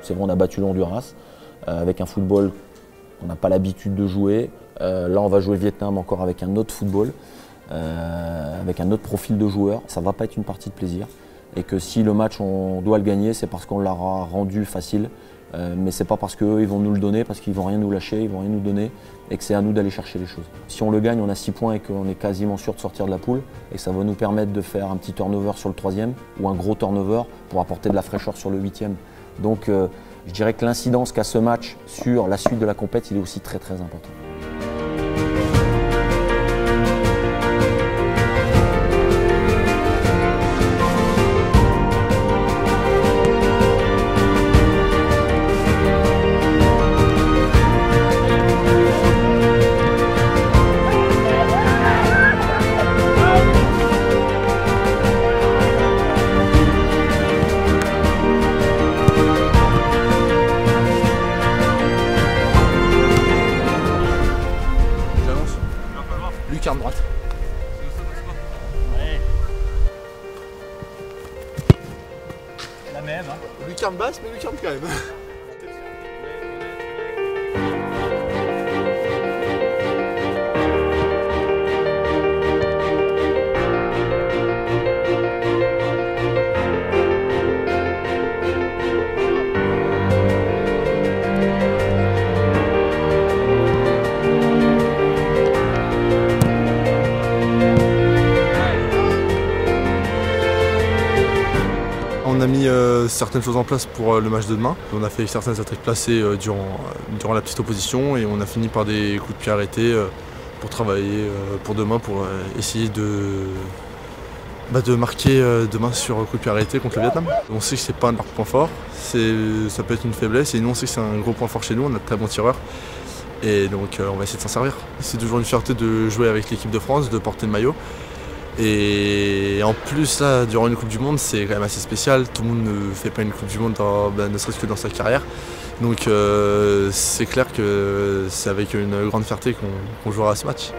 C'est vrai, on a battu l'Honduras avec un football qu'on n'a pas l'habitude de jouer. Là, on va jouer le Vietnam encore avec un autre football, avec un autre profil de joueur. Ça ne va pas être une partie de plaisir. Et que si le match, on doit le gagner, c'est parce qu'on l'aura rendu facile. Mais ce n'est pas parce qu'eux, ils vont nous le donner, parce qu'ils ne vont rien nous lâcher, ils ne vont rien nous donner, et que c'est à nous d'aller chercher les choses. Si on le gagne, on a 6 points et qu'on est quasiment sûr de sortir de la poule, et ça va nous permettre de faire un petit turnover sur le 3e, ou un gros turnover pour apporter de la fraîcheur sur le 8e. Donc je dirais que l'incidence qu'a ce match sur la suite de la compète, il est aussi très très important. Lucarne droite. Ouais. La même. Hein. Lucarne basse, mais lucarne quand même. On a mis certaines choses en place pour le match de demain. On a fait certaines attaques placées durant la petite opposition et on a fini par des coups de pied arrêtés pour travailler pour demain, pour essayer de marquer demain sur coup de pied arrêté contre le Vietnam. On sait que c'est pas notre point fort, ça peut être une faiblesse et nous on sait que c'est un gros point fort chez nous, on a de très bons tireurs. Et donc on va essayer de s'en servir. C'est toujours une fierté de jouer avec l'équipe de France, de porter le maillot. Et en plus, là, durant une Coupe du Monde, c'est quand même assez spécial. Tout le monde ne fait pas une Coupe du Monde, ne serait-ce que dans sa carrière. Donc c'est clair que c'est avec une grande fierté qu'on jouera à ce match.